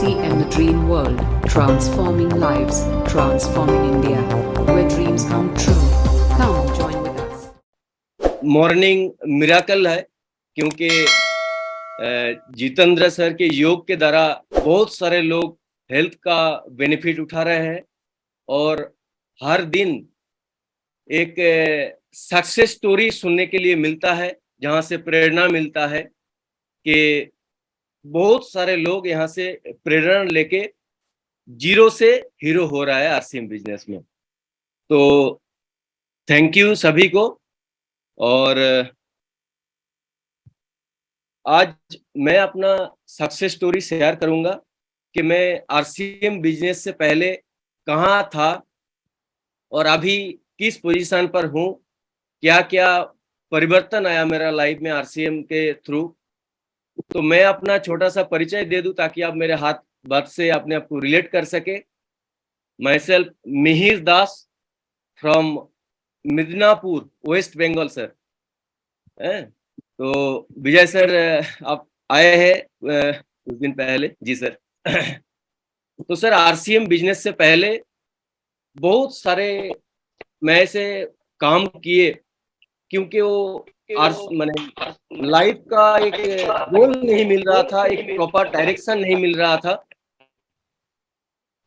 RCM The Dream World, transforming lives, transforming India, where dreams come true. Come join with us. Morning miracle है क्योंकि Jitendra sir के योग के द्वारा बहुत सारे लोग हेल्थ का बेनिफिट उठा रहे हैं और हर दिन एक सक्सेस स्टोरी सुनने के लिए मिलता है, जहां से प्रेरणा मिलता है कि बहुत सारे लोग यहाँ से प्रेरणा लेके जीरो से हीरो हो रहा है आरसीएम बिजनेस में। तो थैंक यू सभी को। और आज मैं अपना सक्सेस स्टोरी शेयर करूंगा कि मैं आरसीएम बिजनेस से पहले कहाँ था और अभी किस पोजीशन पर हूँ, क्या क्या परिवर्तन आया मेरा लाइफ में आरसीएम के थ्रू। तो मैं अपना छोटा सा परिचय दे दूं ताकि आप मेरे हाथ बात से अपने आप को रिलेट कर सके। Myself Mihir Das from Midnapur, West Bengal sir. तो विजय सर आप आए हैं कुछ दिन पहले। जी सर। तो सर आरसीएम बिजनेस से पहले बहुत सारे मैं ऐसे काम किए क्योंकि वो मैंने लाइफ का एक गोल नहीं मिल रहा था, एक प्रॉपर डायरेक्शन नहीं मिल रहा था,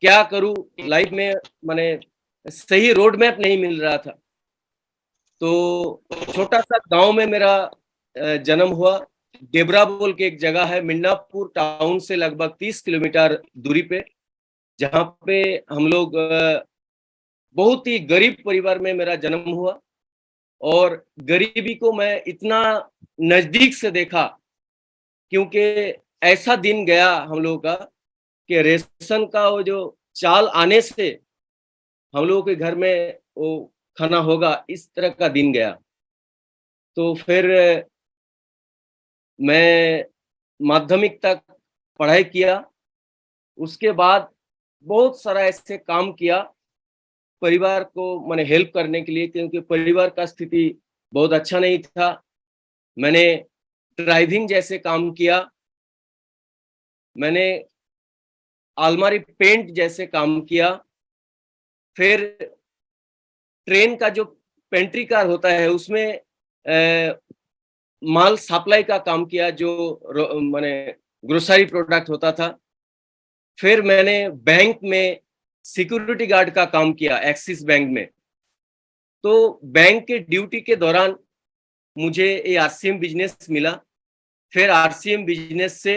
क्या करूं लाइफ में, मैंने सही रोड मैप नहीं मिल रहा था। तो छोटा सा गांव में मेरा जन्म हुआ। डेबरा बोल के एक जगह है, मिदनापुर टाउन से लगभग 30 किलोमीटर दूरी पे, जहां पे हम लोग बहुत ही गरीब परिवार में मेरा जन्म हुआ और गरीबी को मैं इतना नजदीक से देखा क्योंकि ऐसा दिन गया हम लोगों का कि रेशन का वो जो चाल आने से हम लोगों के घर में वो खाना होगा, इस तरह का दिन गया। तो फिर मैं माध्यमिक तक पढ़ाई किया, उसके बाद बहुत सारा ऐसे काम किया परिवार को मैंने हेल्प करने के लिए, क्योंकि परिवार का स्थिति बहुत अच्छा नहीं था। मैंने ड्राइविंग जैसे काम किया, मैंने अलमारी पेंट जैसे काम किया, फिर ट्रेन का जो पेंट्री कार होता है उसमें माल सप्लाई का काम किया, जो मैंने ग्रोसरी प्रोडक्ट होता था। फिर मैंने बैंक में सिक्योरिटी गार्ड का काम किया, एक्सिस बैंक में। तो बैंक के ड्यूटी के दौरान मुझे ये आरसीएम बिजनेस मिला। फिर आरसीएम बिजनेस से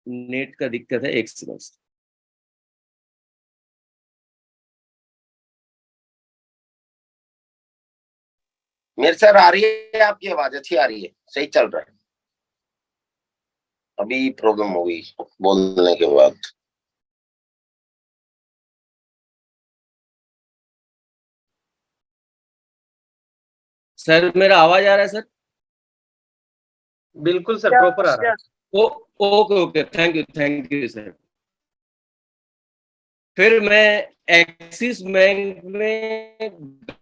नेट का दिक्कत है, एक सेकंड। मेरे सर आ रही है, आपकी आवाज अच्छी आ रही है, सही चल रहा है। अभी प्रॉब्लम हो गई बोलने के बाद। सर मेरा आवाज आ रहा है सर? बिल्कुल सर, प्रॉपर आ रहा है। Okay okay, thank you sir. फिर मैं एक्सिस बैंक में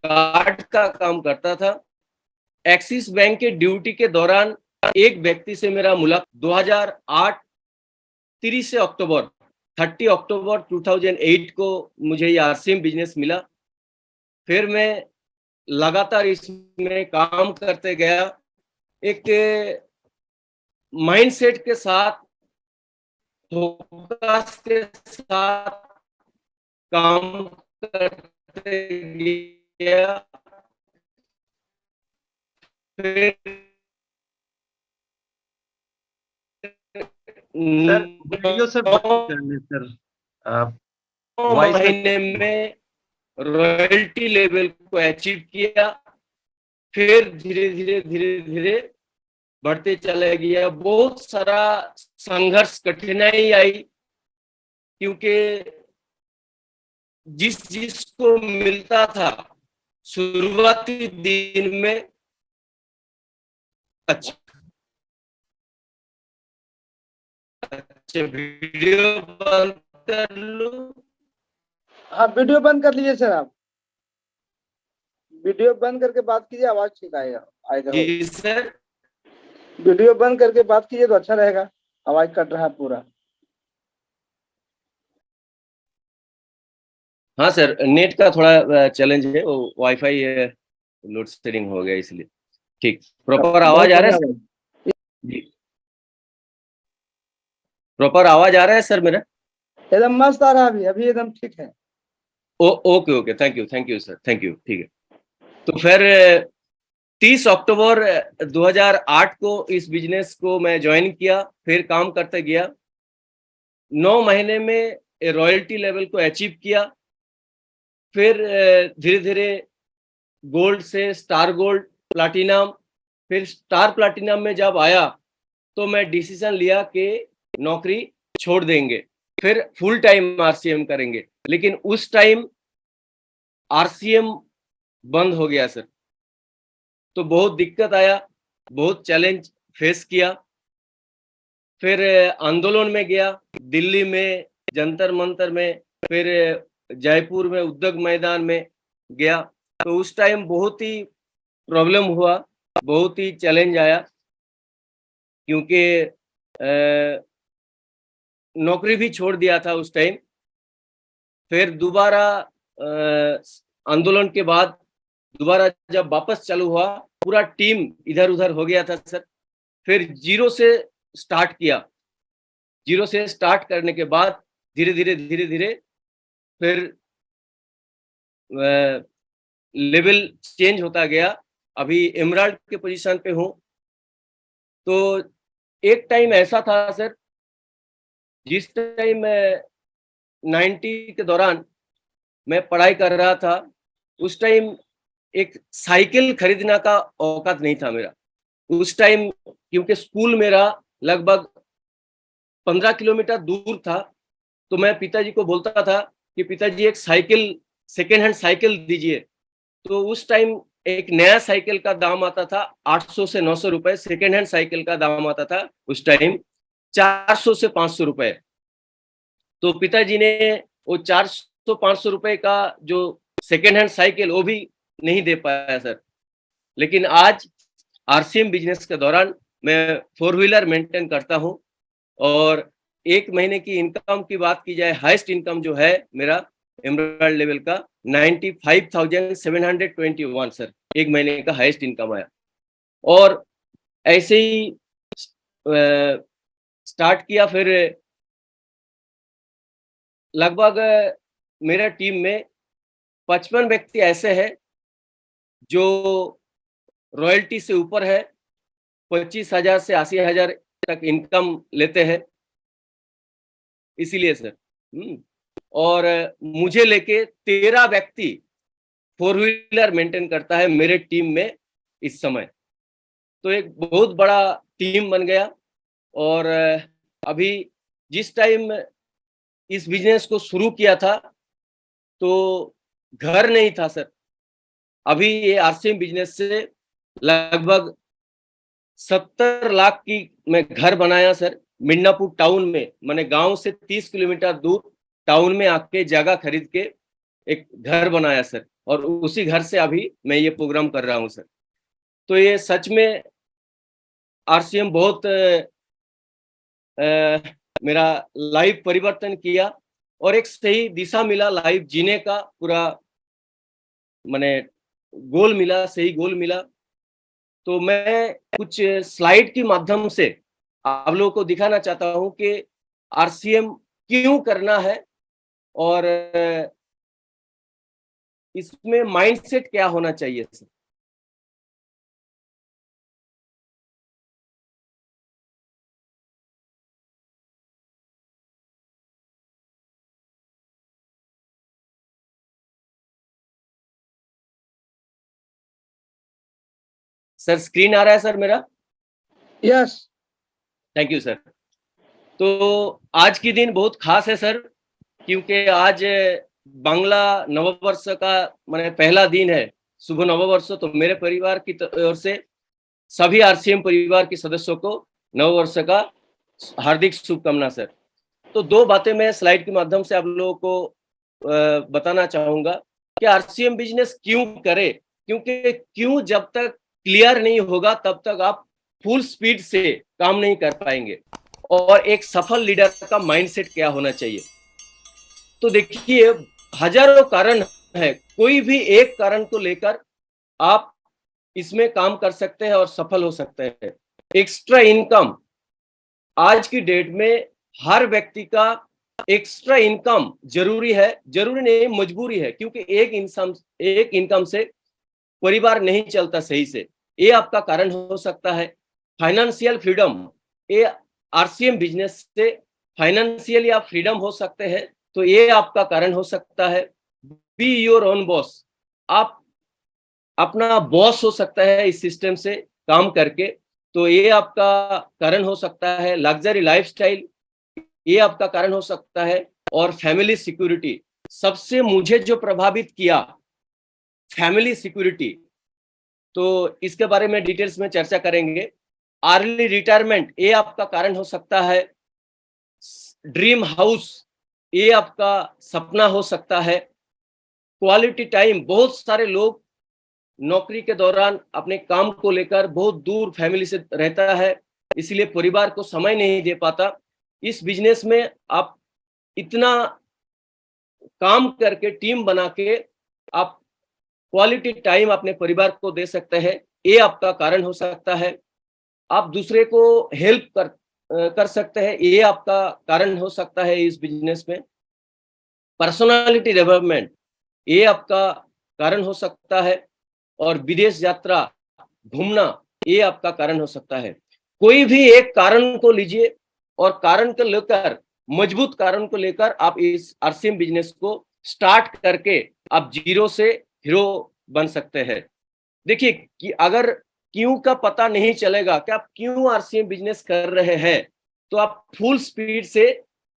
गार्ड का काम करता था। एक्सिस बैंक के ड्यूटी के दौरान एक व्यक्ति से मेरा मुलाकात 2008 30 अक्टूबर 2008 को मुझे ये आरसीएम बिजनेस मिला। फिर मैं लगातार इसमें काम करते गया, एक माइंडसेट के साथ, फोकस के साथ काम करते गया। फिर सर वीडियो सर सर महीने में रॉयल्टी लेवल को अचीव किया। फिर धीरे धीरे बढ़ते चले गया। बहुत सारा संघर्ष, कठिनाई आई, क्योंकि जिसको मिलता था शुरुआती दिन में, अच्छा वीडियो बंद कर लो। हाँ, वीडियो बंद कर लीजिए सर। आप वीडियो बंद करके बात कीजिए, आवाज ठीक आएगा। जी सर, वीडियो बंद करके बात कीजिए तो अच्छा रहेगा। आवाज कट रहा है पूरा। हाँ सर, नेट का थोड़ा चैलेंज है, वो वाईफाई लोड शेडिंग हो गया इसलिए। ठीक, प्रॉपर आवाज आ रहा है सर? जी, प्रॉपर आवाज आ रहा है सर मेरा? एकदम मस्त आ रहा है, अभी एकदम ठीक है। Okay okay, thank you sir, thank you, ठीक है। तो फिर 30 अक्टूबर 2008 को इस बिजनेस को मैं ज्वाइन किया, फिर काम करते गया। 9 महीने में रॉयल्टी लेवल को अचीव किया। फिर धीरे धीरे गोल्ड से स्टार गोल्ड, प्लाटिनम, फिर स्टार प्लाटिनम में जब आया तो मैं डिसीजन लिया कि नौकरी छोड़ देंगे, फिर फुल टाइम आरसीएम करेंगे। लेकिन उस टाइम आरसीएम बंद हो गया सर, तो बहुत दिक्कत आया, बहुत चैलेंज फेस किया। फिर आंदोलन में गया, दिल्ली में जंतर मंतर में, फिर जयपुर में उद्योग मैदान में गया। तो उस टाइम बहुत ही प्रॉब्लम हुआ, बहुत ही चैलेंज आया, क्योंकि नौकरी भी छोड़ दिया था उस टाइम। फिर दोबारा आंदोलन के बाद दोबारा जब वापस चालू हुआ, पूरा टीम इधर उधर हो गया था सर। फिर जीरो से स्टार्ट किया। जीरो से स्टार्ट करने के बाद धीरे धीरे फिर लेवल चेंज होता गया। अभी एमराल्ड के पोजीशन पे हूँ। तो एक टाइम ऐसा था सर, जिस टाइम 90 के दौरान मैं पढ़ाई कर रहा था, उस टाइम एक साइकिल खरीदने का औकात नहीं था मेरा उस टाइम, क्योंकि स्कूल मेरा लगभग 15 किलोमीटर दूर था। तो मैं पिताजी को बोलता था कि पिताजी एक साइकिल, सेकेंड हैंड साइकिल दीजिए। तो उस टाइम एक नया साइकिल का दाम आता था 800 से 900 रुपए, सेकेंड हैंड साइकिल का दाम आता था उस टाइम 400 से 500 रुपए। तो पिताजी ने वो 400-500 रुपए का जो सेकेंड हैंड साइकिल, वो भी नहीं दे पाया सर। लेकिन आज आरसीएम बिजनेस के दौरान मैं 4 व्हीलर मेंटेन करता हूं, और एक महीने की इनकम की बात की जाए, हाईएस्ट इनकम जो है मेरा एमराल्ड लेवल का 95,721 सर, एक महीने का हाईएस्ट इनकम आया। और ऐसे ही स्टार्ट किया। फिर लगभग मेरा टीम में 55 व्यक्ति ऐसे हैं जो रॉयल्टी से ऊपर है, 25,000 से 80,000 तक इनकम लेते हैं, इसीलिए सर। और मुझे लेके 13 व्यक्ति 4 व्हीलर मेंटेन करता है मेरे टीम में इस समय। तो एक बहुत बड़ा टीम बन गया। और अभी जिस टाइम इस बिजनेस को शुरू किया था तो घर नहीं था सर। अभी ये आरसीएम बिजनेस से लगभग 70 लाख की मैं घर बनाया सर, मिदनापुर टाउन में। मैंने गांव से 30 किलोमीटर दूर टाउन में आके जगह खरीद के एक घर बनाया सर, और उसी घर से अभी मैं ये प्रोग्राम कर रहा हूँ सर। तो ये सच में आरसीएम बहुत मेरा लाइफ परिवर्तन किया, और एक सही दिशा मिला लाइफ जीने का, पूरा मैंने गोल मिला, सही गोल मिला। तो मैं कुछ स्लाइड के माध्यम से आप लोगों को दिखाना चाहता हूं कि आरसीएम क्यों करना है, और इसमें माइंडसेट क्या होना चाहिए सर। सर स्क्रीन आ रहा है सर मेरा? यस। Thank you sir. तो आज की दिन बहुत खास है सर, क्योंकि आज बांग्ला नववर्ष का मैंने पहला दिन है, शुभ नववर्ष। तो मेरे परिवार की ओर से सभी आरसीएम परिवार के सदस्यों को नववर्ष का हार्दिक शुभकामना सर। तो दो बातें मैं स्लाइड के माध्यम से आप लोगों को बताना चाहूंगा कि आरसीएम बिजनेस क्यों करें, क्योंकि क्यों जब तक क्लियर नहीं होगा तब तक आप फुल स्पीड से काम नहीं कर पाएंगे। और एक सफल लीडर का माइंडसेट क्या होना चाहिए। तो देखिए, हजारों कारण है, कोई भी एक कारण को लेकर आप इसमें काम कर सकते हैं और सफल हो सकते हैं। एक्स्ट्रा इनकम, आज की डेट में हर व्यक्ति का एक्स्ट्रा इनकम जरूरी है, जरूरी नहीं मजबूरी है, क्योंकि एक इनकम से परिवार नहीं चलता सही से। ये आपका कारण हो सकता है। फाइनेंशियल फ्रीडम, ये आरसीएम बिजनेस से फाइनेंशियली आप फ्रीडम हो सकते हैं, तो ये आपका कारण हो सकता है। बी योर ओन बॉस, आप अपना बॉस हो सकता है इस सिस्टम से काम करके, तो ये आपका कारण हो सकता है। लग्जरी लाइफस्टाइल, ये आपका कारण हो सकता है। और फैमिली सिक्योरिटी, सबसे मुझे जो प्रभावित किया फैमिली सिक्योरिटी, तो इसके बारे में डिटेल्स में चर्चा करेंगे। अर्ली रिटायरमेंट, ये आपका कारण हो सकता है। ड्रीम हाउस, ये आपका सपना हो सकता है। क्वालिटी टाइम, बहुत सारे लोग नौकरी के दौरान अपने काम को लेकर बहुत दूर फैमिली से रहता है, इसलिए परिवार को समय नहीं दे पाता। इस बिजनेस में आप इतना काम करके टीम बना के आप क्वालिटी टाइम अपने परिवार को दे सकते हैं, ये आपका कारण हो सकता है। आप दूसरे को हेल्प कर सकते हैं, ये आपका कारण हो सकता है इस बिजनेस में। पर्सनालिटी डेवलपमेंट, ये आपका कारण हो सकता है। और विदेश यात्रा, घूमना, ये आपका कारण हो सकता है। कोई भी एक कारण को लीजिए और कारण को लेकर, मजबूत कारण को लेकर आप इस आरसीएम बिजनेस को स्टार्ट करके आप जीरो से हीरो बन सकते हैं। देखिए कि अगर क्यों का पता नहीं चलेगा कि आप क्यों आरसीएम बिजनेस कर रहे हैं, तो आप फुल स्पीड से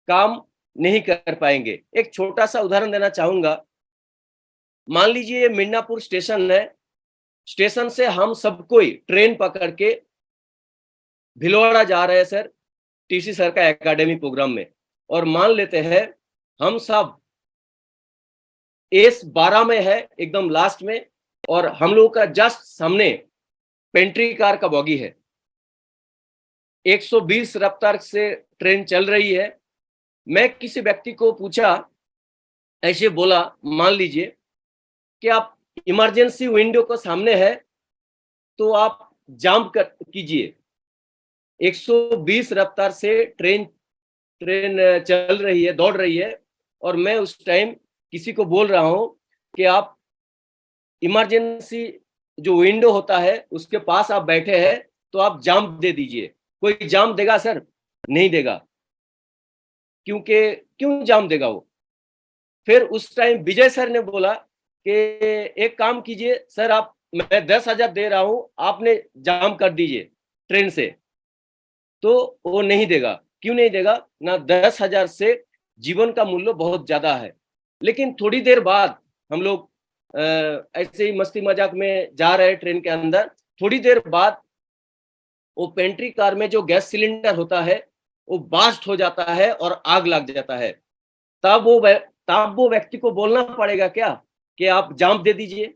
काम नहीं कर पाएंगे। एक छोटा सा उदाहरण देना चाहूंगा। मान लीजिए मिदनापुर स्टेशन है, स्टेशन से हम सब कोई ट्रेन पकड़ के भिलवाड़ा जा रहे हैं सर, टीसी सर का एकेडमी प्रोग्राम में। और मान लेते हैं हम सब S12 में है, एकदम लास्ट में, और हम लोगों का जस्ट सामने पेंट्री कार का बॉगी है। 120 रफ्तार से ट्रेन चल रही है। मैं किसी व्यक्ति को पूछा, ऐसे बोला, मान लीजिए कि आप इमरजेंसी विंडो को सामने है तो आप जंप कीजिए। 120 रफ्तार से ट्रेन चल रही है, दौड़ रही है, और मैं उस टाइम किसी को बोल रहा हूं कि आप इमरजेंसी जो विंडो होता है उसके पास आप बैठे हैं, तो आप जंप दे दीजिए। कोई जंप देगा सर? नहीं देगा। क्योंकि क्यों जंप देगा वो? फिर उस टाइम विजय सर ने बोला कि एक काम कीजिए सर, आप, मैं 10,000 दे रहा हूं, आपने जंप कर दीजिए ट्रेन से। तो वो नहीं देगा। क्यों नहीं देगा? ना 10,000 से जीवन का मूल्य बहुत ज्यादा है। लेकिन थोड़ी देर बाद हम लोग ऐसे ही मस्ती मजाक में जा रहे ट्रेन के अंदर, थोड़ी देर बाद वो पेंट्री कार में जो गैस सिलेंडर होता है वो बास्ट हो जाता है और आग लग जाता है। तब वो व्यक्ति को बोलना पड़ेगा क्या कि आप जंप दे दीजिए?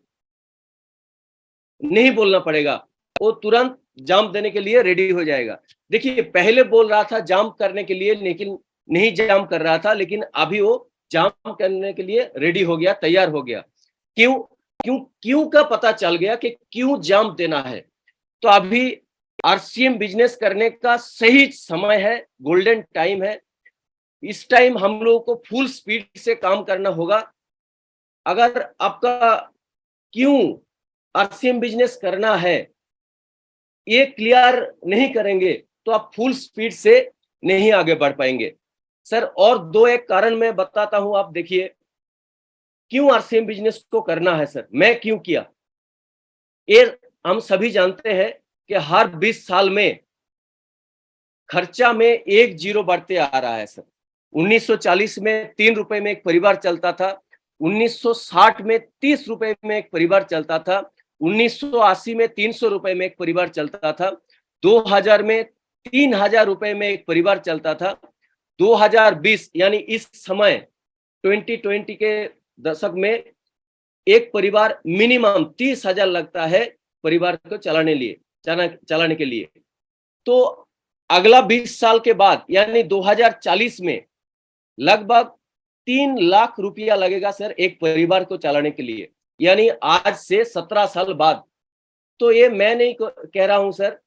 नहीं बोलना पड़ेगा, वो तुरंत जंप देने के लिए रेडी हो जाएगा। देखिए, पहले बोल रहा था जंप करने के लिए, लेकिन नहीं जंप कर रहा था, लेकिन अभी वो जंप करने के लिए रेडी हो गया, तैयार हो गया। क्यों? क्यों का पता चल गया कि क्यों जंप देना है। तो अभी आरसीएम बिजनेस करने का सही समय है, गोल्डन टाइम है। इस टाइम हम लोगों को फुल स्पीड से काम करना होगा। अगर आपका क्यों आरसीएम बिजनेस करना है ये क्लियर नहीं करेंगे तो आप फुल स्पीड से नहीं आगे बढ़ पाएंगे सर। और दो एक कारण मैं बताता हूं, आप देखिए क्यों आरसीएम बिजनेस को करना है सर, मैं क्यों किया। ये हम सभी जानते हैं कि हर 20 साल में खर्चा में 1 जीरो बढ़ते आ रहा है सर। 1940 में 3 रुपए में एक परिवार चलता था, 1960 में 30 रुपए में एक परिवार चलता था, 1980 में 300 रुपए में एक परिवार चलता था, 2000 में 3000 रुपए में एक परिवार चलता था। 2020 यानी इस समय 2020 के दशक में एक परिवार मिनिमम 30,000 लगता है परिवार को चलाने के लिए। तो अगला 20 साल के बाद यानी 2040 में लगभग 3 लाख रुपया लगेगा सर एक परिवार को चलाने के लिए, यानी आज से 17 साल बाद। तो ये मैं नहीं कह रहा हूं सर,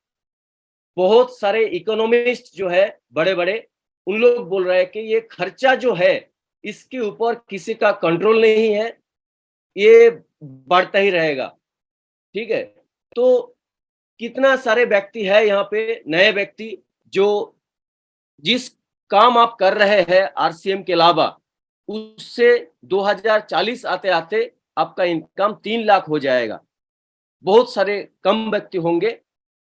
बहुत सारे इकोनॉमिस्ट जो है बड़े बड़े, उन लोग बोल रहे हैं कि ये खर्चा जो है इसके ऊपर किसी का कंट्रोल नहीं है, ये बढ़ता ही रहेगा। ठीक है, तो कितना सारे व्यक्ति है यहाँ पे, नए व्यक्ति जो जिस काम आप कर रहे हैं आरसीएम के अलावा, उससे 2040 आते आते आपका इनकम 3 लाख हो जाएगा। बहुत सारे कम व्यक्ति होंगे,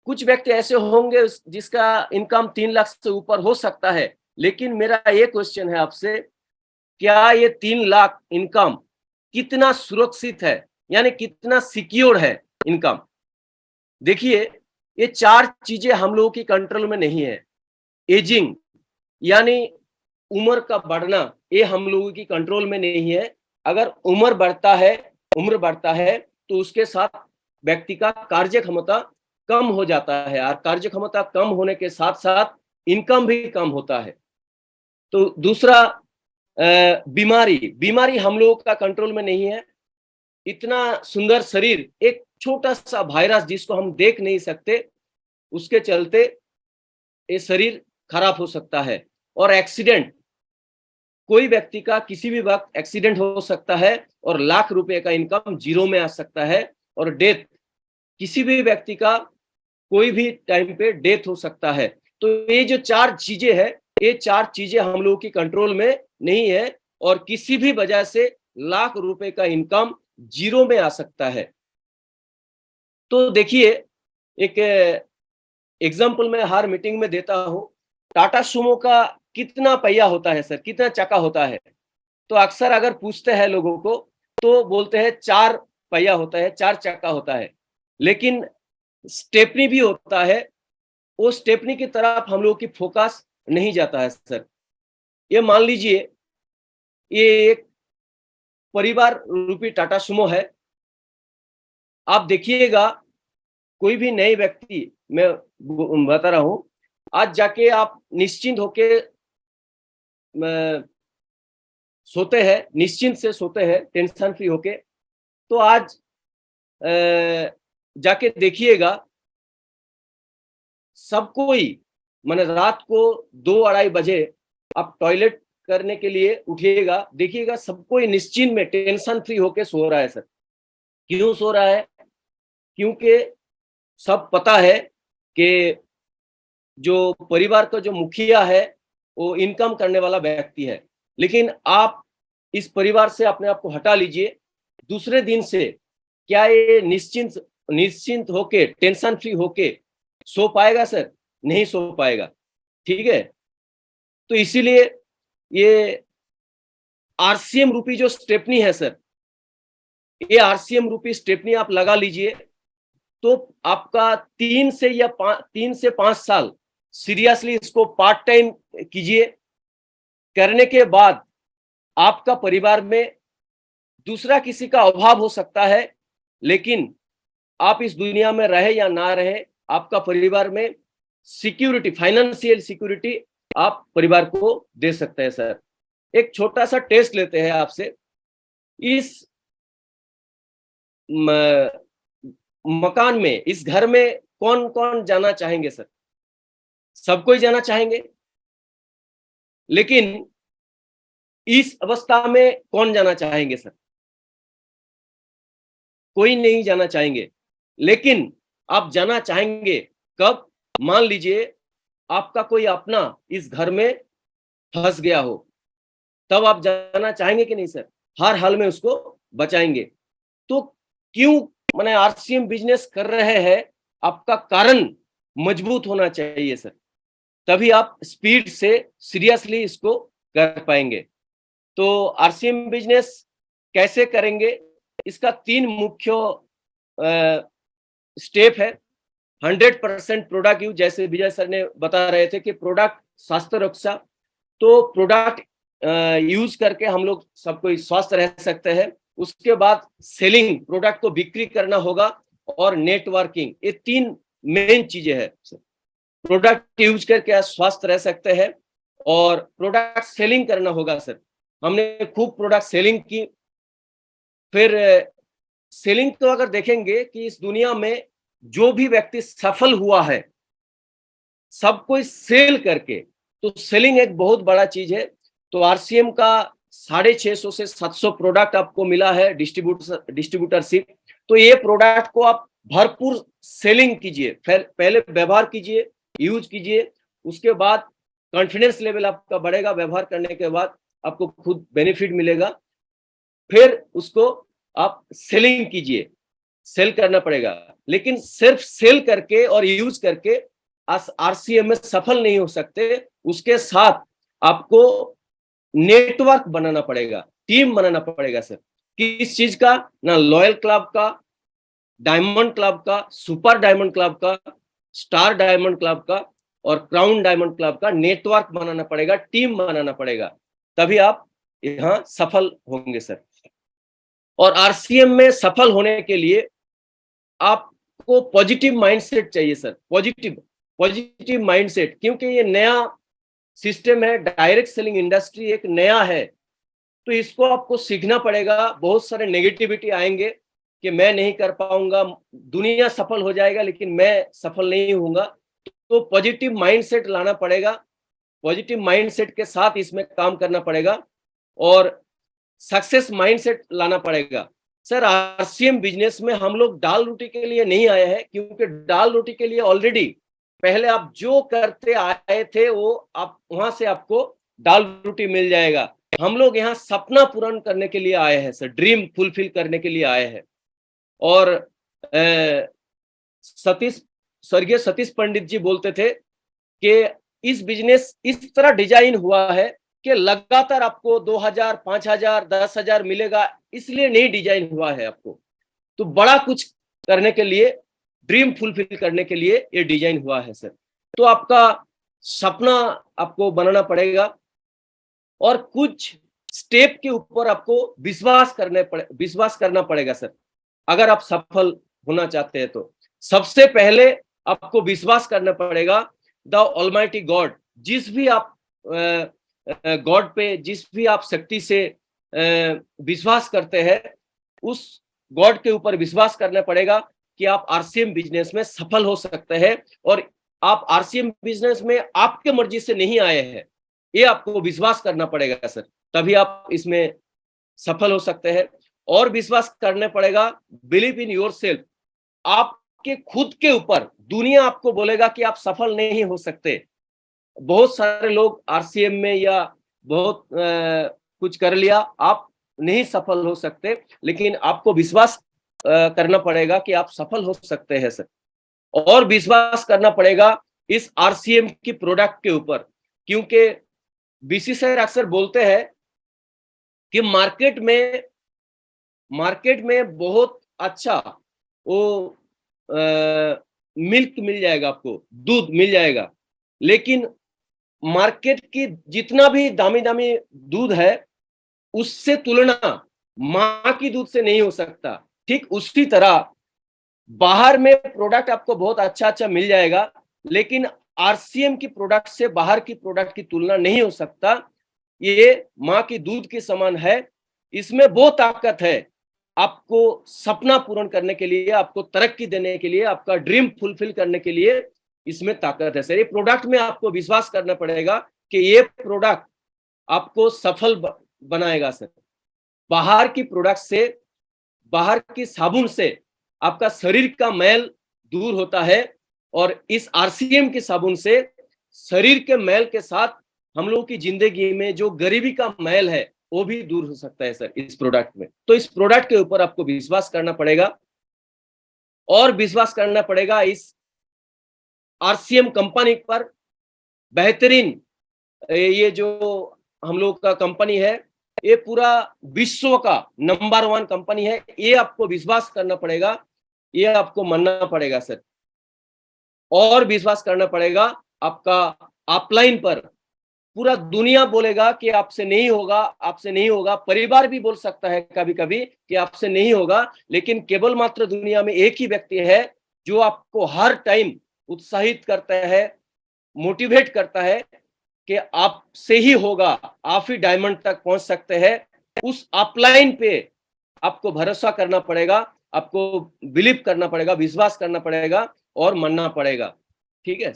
कुछ व्यक्ति ऐसे होंगे जिसका इनकम 3 लाख से ऊपर हो सकता है। लेकिन मेरा ये क्वेश्चन है आपसे, क्या ये 3 लाख इनकम कितना सुरक्षित है, यानी कितना सिक्योर है इनकम? देखिए, ये 4 चीजें हम लोगों की कंट्रोल में नहीं है। एजिंग यानी उम्र का बढ़ना, ये हम लोगों की कंट्रोल में नहीं है। अगर उम्र बढ़ता है तो उसके साथ व्यक्ति का कार्य क्षमता कम हो जाता है, और कार्य क्षमता कम होने के साथ साथ इनकम भी कम होता है। तो दूसरा, बीमारी हम लोगों का कंट्रोल में नहीं है। इतना सुंदर शरीर, एक छोटा सा वायरस जिसको हम देख नहीं सकते, उसके चलते ये शरीर खराब हो सकता है। और एक्सीडेंट, कोई व्यक्ति का किसी भी वक्त एक्सीडेंट हो सकता है और लाख रुपए का इनकम जीरो में आ सकता है। और डेथ, किसी भी व्यक्ति का कोई भी टाइम पे डेथ हो सकता है। तो ये जो 4 चीजें है, ये 4 चीजें हम लोगों की कंट्रोल में नहीं है, और किसी भी वजह से लाख रुपए का इनकम जीरो में आ सकता है। तो देखिए, एक एग्जाम्पल मैं हर मीटिंग में देता हूं, टाटा सुमो का कितना पहिया होता है सर, कितना चक्का होता है? तो अक्सर अगर पूछते हैं लोगों को तो बोलते हैं 4 पहिया होता है, 4 चक्का होता है। लेकिन स्टेपनी भी होता है, वो स्टेपनी की तरफ हम लोग की फोकस नहीं जाता है सर। ये मान लीजिए, ये एक परिवार रूपी टाटा सुमो है। आप देखिएगा, कोई भी नए व्यक्ति, मैं बता रहा हूं, आज जाके आप निश्चिंत होके सोते हैं, निश्चिंत से सोते हैं, टेंशन फ्री होके। तो आज जाके देखिएगा, सब कोई माने रात को 2-2:30 बजे आप टॉयलेट करने के लिए उठिएगा, देखिएगा सब कोई निश्चिंत में टेंशन फ्री होके सो रहा है सर। क्यों सो रहा है? क्योंकि सब पता है कि जो परिवार का जो मुखिया है वो इनकम करने वाला व्यक्ति है। लेकिन आप इस परिवार से अपने आप को हटा लीजिए, दूसरे दिन से क्या ये निश्चिंत होके, टेंशन फ्री होके सो पाएगा सर? नहीं सो पाएगा। ठीक है, तो इसीलिए ये आरसीएम रूपी जो स्टेपनी है सर, ये आरसीएम रूपी स्टेपनी आप लगा लीजिए, तो आपका 3 से 5 साल सीरियसली इसको पार्ट टाइम कीजिए। करने के बाद आपका परिवार में दूसरा किसी का अभाव हो सकता है, लेकिन आप इस दुनिया में रहे या ना रहे, आपका परिवार में सिक्योरिटी, फाइनेंशियल सिक्योरिटी आप परिवार को दे सकते हैं सर। एक छोटा सा टेस्ट लेते हैं आपसे। इस मकान में, इस घर में कौन कौन जाना चाहेंगे सर? सब कोई जाना चाहेंगे, लेकिन इस अवस्था में कौन जाना चाहेंगे सर? कोई नहीं जाना चाहेंगे। लेकिन आप जाना चाहेंगे कब? मान लीजिए आपका कोई अपना इस घर में फंस गया हो, तब आप जाना चाहेंगे कि नहीं सर? हर हाल में उसको बचाएंगे। तो क्यों माने आरसीएम बिजनेस कर रहे हैं, आपका कारण मजबूत होना चाहिए सर, तभी आप स्पीड से सीरियसली इसको कर पाएंगे। तो आरसीएम बिजनेस कैसे करेंगे, इसका 3 मुख्य स्टेप है। 100% प्रोडक्ट यूज, जैसे विजय सर ने बता रहे थे कि प्रोडक्ट स्वास्थ्य रक्षा, तो प्रोडक्ट यूज करके हम लोग सब कोई स्वस्थ रह सकते हैं। उसके बाद सेलिंग, प्रोडक्ट को बिक्री करना होगा, और नेटवर्किंग, ये 3 मेन चीजें हैं। प्रोडक्ट यूज करके आप स्वस्थ रह सकते हैं और प्रोडक्ट सेलिंग करना होगा सर। हमने खूब प्रोडक्ट सेलिंग की। फिर सेलिंग तो अगर देखेंगे कि इस दुनिया में जो भी व्यक्ति सफल हुआ है सब कोई सेल करके, तो सेलिंग एक बहुत बड़ा चीज है। तो आरसीएम का 650 से 700 प्रोडक्ट आपको मिला है डिस्ट्रीब्यूटरशिप। तो ये प्रोडक्ट को आप भरपूर सेलिंग कीजिए, पहले व्यवहार कीजिए, यूज कीजिए, उसके बाद कॉन्फिडेंस लेवल आपका बढ़ेगा। व्यवहार करने के बाद आपको खुद बेनिफिट मिलेगा, फिर उसको आप सेलिंग कीजिए, सेल करना पड़ेगा। लेकिन सिर्फ सेल करके और यूज करके आरसीएम में सफल नहीं हो सकते, उसके साथ आपको नेटवर्क बनाना पड़ेगा, टीम बनाना पड़ेगा सर। किस चीज का? ना लॉयल क्लब का, डायमंड क्लब का, सुपर डायमंड क्लब का, स्टार डायमंड क्लब का और क्राउन डायमंड क्लब का नेटवर्क बनाना पड़ेगा, टीम बनाना पड़ेगा, तभी आप यहाँ सफल होंगे सर। और आरसीएम में सफल होने के लिए आपको पॉजिटिव माइंडसेट चाहिए सर, पॉजिटिव माइंडसेट, क्योंकि ये नया सिस्टम है, डायरेक्ट सेलिंग इंडस्ट्री एक नया है, तो इसको आपको सीखना पड़ेगा। बहुत सारे नेगेटिविटी आएंगे कि मैं नहीं कर पाऊंगा, दुनिया सफल हो जाएगा लेकिन मैं सफल नहीं होऊंगा। तो पॉजिटिव माइंडसेट लाना पड़ेगा, पॉजिटिव माइंडसेट के साथ इसमें काम करना पड़ेगा और सक्सेस माइंडसेट लाना पड़ेगा सर। आरसीएम बिजनेस में हम लोग दाल रोटी के लिए नहीं आए हैं, क्योंकि दाल रोटी के लिए ऑलरेडी पहले आप जो करते आए थे वो आप वहां से आपको दाल रोटी मिल जाएगा। हम लोग यहाँ सपना पूर्ण करने के लिए आए हैं सर, ड्रीम फुलफिल करने के लिए आए हैं। और स्वर्गीय सतीश पंडित जी बोलते थे कि इस बिजनेस इस तरह डिजाइन हुआ है कि लगातार आपको 2000, 5000, 10,000 मिलेगा, इसलिए नहीं डिजाइन हुआ है आपको। तो बड़ा कुछ करने के लिए, ड्रीम फुलफिल करने के लिए ये डिजाइन हुआ है सर। तो आपका सपना आपको बनाना पड़ेगा और कुछ स्टेप के ऊपर आपको विश्वास करना पड़ेगा सर, अगर आप सफल होना चाहते हैं तो। सबसे पहले आपको विश्वास करना पड़ेगा द ऑलमाइटी गॉड। जिस भी आप गॉड पे, जिस भी आप शक्ति से विश्वास करते हैं, उस गॉड के ऊपर विश्वास करना पड़ेगा कि आप आरसीएम बिजनेस में सफल हो सकते हैं। और आप आरसीएम बिजनेस में आपके मर्जी से नहीं आए हैं, ये आपको विश्वास करना पड़ेगा सर, तभी आप इसमें सफल हो सकते हैं। और विश्वास करना पड़ेगा, बिलीव इन योरसेल्फ। आपके खुद के ऊपर दुनिया आपको बोलेगा कि आप सफल नहीं हो सकते। बहुत सारे लोग आरसीएम में या बहुत कुछ कर लिया, आप नहीं सफल हो सकते, लेकिन आपको विश्वास करना पड़ेगा कि आप सफल हो सकते हैं सर। और विश्वास करना पड़ेगा इस आरसीएम की प्रोडक्ट के ऊपर, क्योंकि बीसी सर अक्सर बोलते हैं कि मार्केट में बहुत अच्छा वो मिल्क मिल जाएगा, आपको दूध मिल जाएगा, लेकिन मार्केट की जितना भी दामी दामी दूध है उससे तुलना माँ की दूध से नहीं हो सकता। ठीक उसी तरह बाहर में प्रोडक्ट आपको बहुत अच्छा मिल जाएगा, लेकिन आरसीएम की प्रोडक्ट से बाहर की प्रोडक्ट की तुलना नहीं हो सकता। ये माँ की दूध के समान है, इसमें बहुत ताकत है। आपको सपना पूर्ण करने के लिए, आपको तरक्की देने के लिए, आपका ड्रीम फुलफिल करने के लिए इसमें ताकत है सर। ये प्रोडक्ट में आपको विश्वास करना पड़ेगा कि ये प्रोडक्ट आपको सफल बनाएगा सर। बाहर की प्रोडक्ट से, बाहर की साबुन से आपका शरीर का मैल दूर होता है, और इस आरसीएम की साबुन से शरीर के मैल के साथ हम लोगों की जिंदगी में जो गरीबी का मैल है वो भी दूर हो सकता है सर इस प्रोडक्ट में। तो इस प्रोडक्ट के ऊपर आपको विश्वास करना पड़ेगा और विश्वास करना पड़ेगा इस आरसीएम कंपनी पर। बेहतरीन ये जो हम लोग का कंपनी है, ये पूरा विश्व का नंबर 1 कंपनी है, ये आपको विश्वास करना पड़ेगा, ये आपको मानना पड़ेगा सर। और विश्वास करना पड़ेगा आपका अपलाइन पर। पूरा दुनिया बोलेगा कि आपसे नहीं होगा, आपसे नहीं होगा। परिवार भी बोल सकता है कभी कभी कि आपसे नहीं होगा, लेकिन केवल मात्र दुनिया में एक ही व्यक्ति है जो आपको हर टाइम उत्साहित करता है, मोटिवेट करता है कि आपसे ही होगा, आप ही डायमंड तक पहुंच सकते हैं, उस अपलाइन पे आपको भरोसा करना पड़ेगा, आपको बिलीव करना पड़ेगा, विश्वास करना पड़ेगा और मानना पड़ेगा। ठीक है,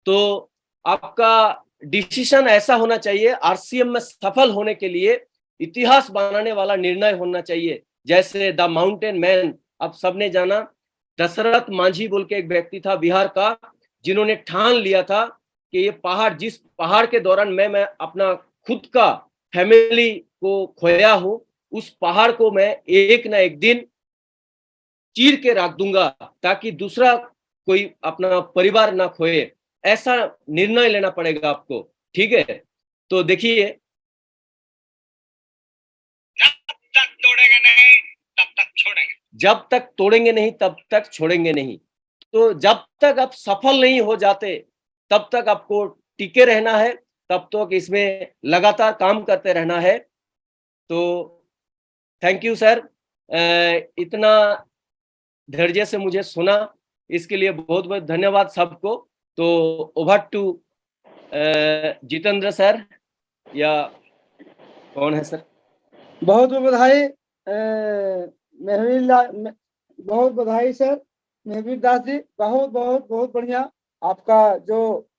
तो आपका डिसीजन ऐसा होना चाहिए, आरसीएम में सफल होने के लिए इतिहास बनाने वाला निर्णय होना चाहिए। जैसे द माउंटेन मैन, अब सबने जाना, दशरथ मांझी बोल के एक व्यक्ति था बिहार का, जिन्होंने ठान लिया था कि ये पहाड़, जिस पहाड़ के दौरान मैं अपना खुद का फैमिली को खोया हूं, उस पहाड़ को मैं एक ना एक दिन चीर के रख दूंगा ताकि दूसरा कोई अपना परिवार ना खोए। ऐसा निर्णय लेना पड़ेगा आपको। ठीक है, तो देखिए, जब तक तोड़ेंगे नहीं तब तक छोड़ेंगे नहीं। तो जब तक आप सफल नहीं हो जाते तब तक आपको टिके रहना है, तब तक इसमें लगातार काम करते रहना है। तो थैंक यू सर, इतना धैर्य से मुझे सुना, इसके लिए बहुत बहुत धन्यवाद सबको। तो ओवर टू जितेंद्र सर, या कौन है सर? बहुत बहुत बधाई बहुत बधाई सर महवीर दास जी, बहुत बहुत बहुत बढ़िया। आपका जो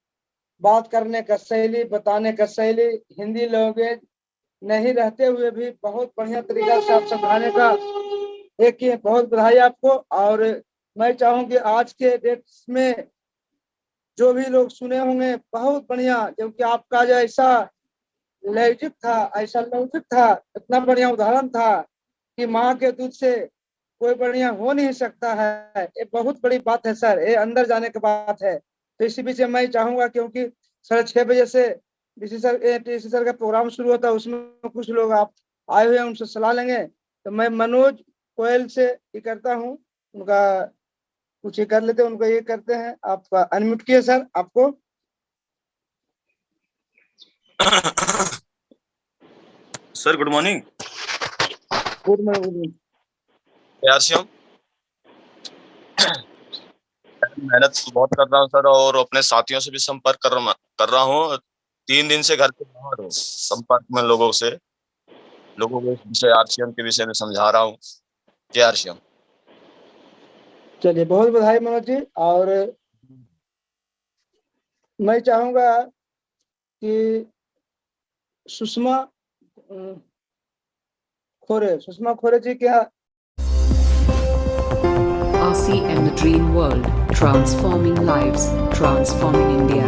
बात करने का शैली, बताने का शैली, हिंदी लैंग्वेज नहीं रहते हुए भी बहुत बढ़िया तरीका से आप समझाने का एक ही, बहुत बधाई आपको। और मैं चाहूँ कि आज के डेट में जो भी लोग सुने होंगे बहुत बढ़िया, क्योंकि आपका जो ऐसा लॉजिक था, ऐसा लॉजिक था, इतना बढ़िया उदाहरण था कि माँ के दूध से कोई बढ़िया हो नहीं सकता है। ये बहुत बड़ी बात है सर, ये अंदर जाने की बात है। तो इसी बीच मैं चाहूंगा, क्योंकि 6:30 बजे से डीसी सर का प्रोग्राम शुरू होता है, उसमें कुछ लोग आप आए हुए हैं, उनसे सलाह लेंगे। तो मैं मनोज कोयल से ये करता हूँ, उनका कुछ ये कर लेते हैं, उनको ये करते हैं। आप अनम्यूट किए सर आपको। Sir good morning. Good morning. प्यार से हम मेहनत बहुत कर रहा हूँ सर, और अपने साथियों से भी संपर्क कर रहा हूँ। 3 दिन से घर के बाहर हूँ, संपर्क में लोगों को इस विषय आरसीएम के विषय में समझा रहा हूँ। जय आरसीएम। चलिए, बहुत बधाई मनोज जी। और मैं चाहूंगा कि सुषमा खोरे जी क्या RCM, the Dream World, transforming lives, transforming India.